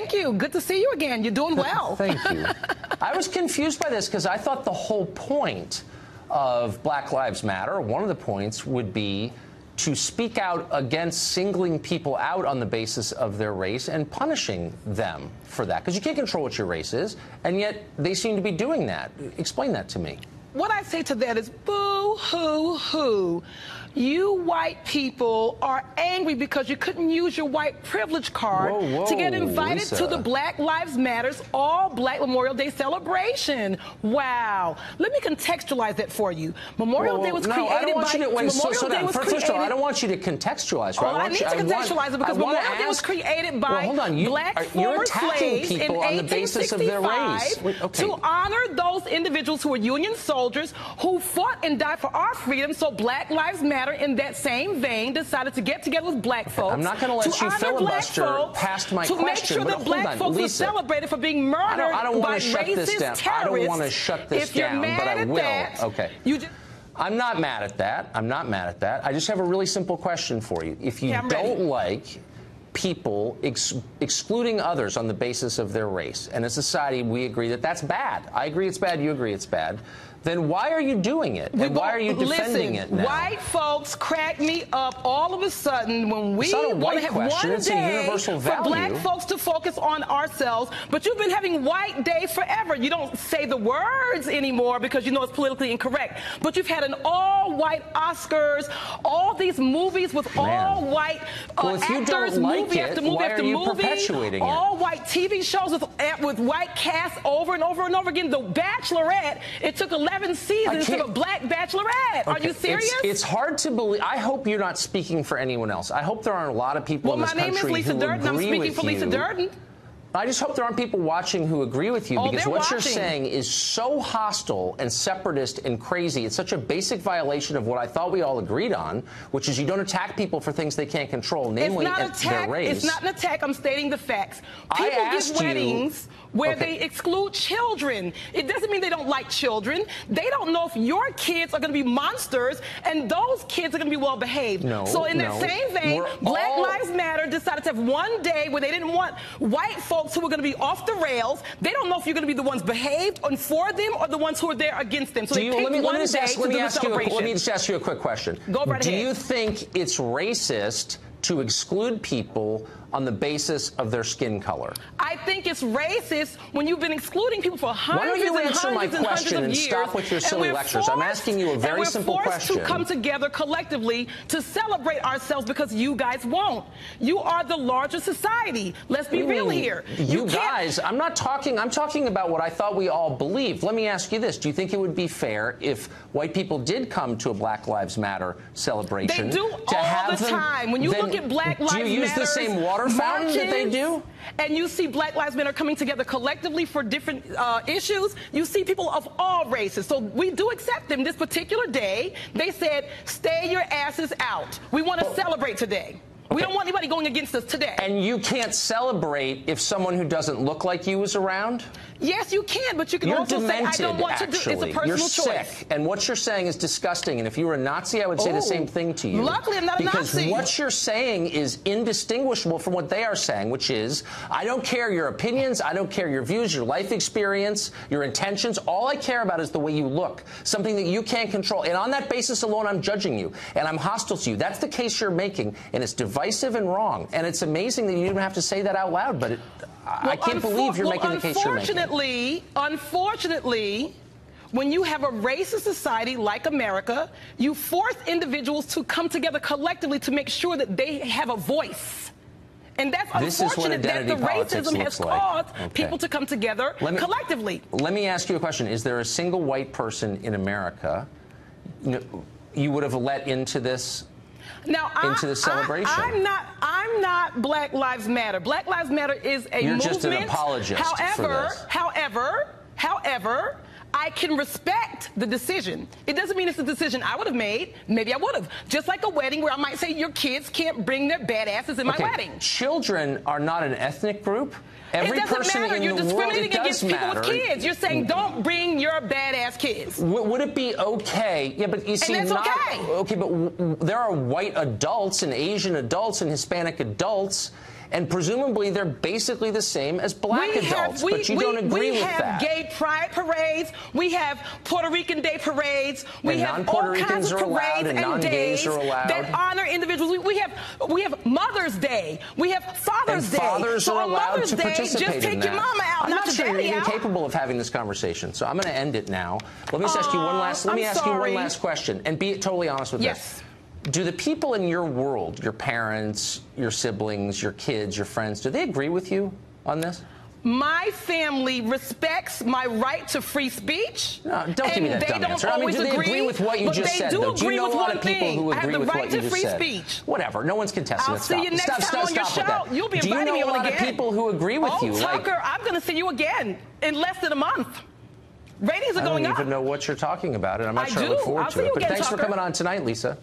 Thank you. Good to see you again. You're doing well. Thank you. I was confused by this because I thought the whole point of Black Lives Matter, one of the points would be to speak out against singling people out on the basis of their race and punishing them for that. Because you can't control what your race is, and yet they seem to be doing that. Explain that to me. What I say to that is boo-hoo-hoo. You white people are angry because you couldn't use your white privilege card to get invited to the Black Lives Matters All Black Memorial Day celebration. Wow. Let me contextualize that for you. Memorial Day was created First of all, I don't want you to contextualize. Right? I need to contextualize it because Memorial Day was created by black former slaves in 1865 to honor those individuals who were Union soldiers who fought and died for our freedom. So Black Lives Matter, in that same vein, decided to get together with black folks. I'm not going to let you filibuster past my question. To make sure that black folks are celebrated for being murdered by racist terrorists. I don't want to shut this down, but I will. Okay. I'm not mad at that. I'm not mad at that. I just have a really simple question for you. If you don't like people excluding others on the basis of their race, and as a society we agree that that's bad. I agree it's bad, you agree it's bad. Then why are you doing it? And why are you defending it now? White folks crack me up all of a sudden when we want to have one day for black folks to focus on ourselves. But you've been having White Day forever. You don't say the words anymore because you know it's politically incorrect. But you've had an all-white Oscars, all these movies with all-white actors, movie after movie after movie, all-white TV shows with white casts over and over and over again. The Bachelorette, it took 11 seasons of a black bachelorette. Are you serious? It's hard to believe. I hope you're not speaking for anyone else. I hope there aren't a lot of people in this country who agree with you. Well, my name is Lisa Durden. I'm speaking for Lisa Durden. I just hope there aren't people watching who agree with you, because what you're saying is so hostile and separatist and crazy. It's such a basic violation of what I thought we all agreed on, which is you don't attack people for things they can't control, namely their race. It's not an attack. I'm stating the facts. People give weddings where they exclude children. It doesn't mean they don't like children. They don't know if your kids are going to be monsters and those kids are going to be well behaved. So in that same vein, Black Lives Matter decided to have one day where they didn't want white folks who were going to be off the rails. They don't know if you're going to be the ones behaved and for them or the ones who are there against them. So they picked one day to do the celebration. Let me just ask you a quick question. Go right ahead. Do you think it's racist to exclude people on the basis of their skin color? I think it's racist when you've been excluding people for hundreds and hundreds and hundreds of years. Why don't you answer my question and stop with your silly lectures? I'm asking you a very simple question. We're forced to come together collectively to celebrate ourselves because you guys won't. You are the larger society. Let's be real here. You guys, I'm talking about what I thought we all believed. Let me ask you this. Do you think it would be fair if white people did come to a Black Lives Matter celebration? They do all the time. When you look at Black Lives Matter, do you use the same water fountain that they do? And you see Black Lives Matter coming together collectively for different issues. You see people of all races. So we do accept them. This particular day, they said, stay your asses out. We want to celebrate today. We don't want anybody going against us today. And you can't celebrate if someone who doesn't look like you is around? Yes, you can, but you can also say, I don't want to do it. It's a personal choice. You're sick, and what you're saying is disgusting. And if you were a Nazi, I would say the same thing to you. Luckily, I'm not a Nazi. Because what you're saying is indistinguishable from what they are saying, which is, I don't care your opinions, I don't care your views, your life experience, your intentions. All I care about is the way you look, something that you can't control. And on that basis alone, I'm judging you, and I'm hostile to you. That's the case you're making, and it's divisive and wrong. And it's amazing that you didn't have to say that out loud, but I can't believe you're making the case you're making. Unfortunately, when you have a racist society like America, you force individuals to come together collectively to make sure that they have a voice. And that's unfortunate that the racism has caused people to come together collectively. Let me ask you a question. Is there a single white person in America you would have let into this? Now, into the celebration. I'm not Black Lives Matter. Black Lives Matter is a movement. You're just an apologist for this. However, I can respect the decision. It doesn't mean it's a decision I would have made. Maybe I would have. Just like a wedding where I might say your kids can't bring their badasses in my wedding. Children are not an ethnic group. Every person matter. in You're the discriminating world, against people with kids. You're saying don't bring your badass kids. Would it be okay? Yeah, but you see, and that's okay. Okay, but there are white adults and Asian adults and Hispanic adults. And presumably they're basically the same as black adults, but you don't agree with that. We have gay pride parades. We have Puerto Rican Day parades. We have all kinds of parades and days that honor individuals. We have Mother's Day. We have Father's Day. Fathers are allowed to participate just take your mama out, I'm not sure you're even capable of having this conversation, so I'm going to end it now. Let me ask you one last. Let me ask you one last question, and be totally honest with this. Do the people in your world, your parents, your siblings, your kids, your friends, do they agree with you on this? My family respects my right to free speech. No, don't give me that dumb answer. I mean, do they agree with what you just said, though? Do you know a lot of people who agree with what you just said? Whatever. No one's contesting it. I'll see you next time on your show. You'll be inviting me on again. Do you know a lot of people who agree with you? Oh, Tucker, I'm going to see you again in less than a month. Ratings are going up. I don't even know what you're talking about, and I'm not sure I look forward to it. But thanks for coming on tonight, Lisa.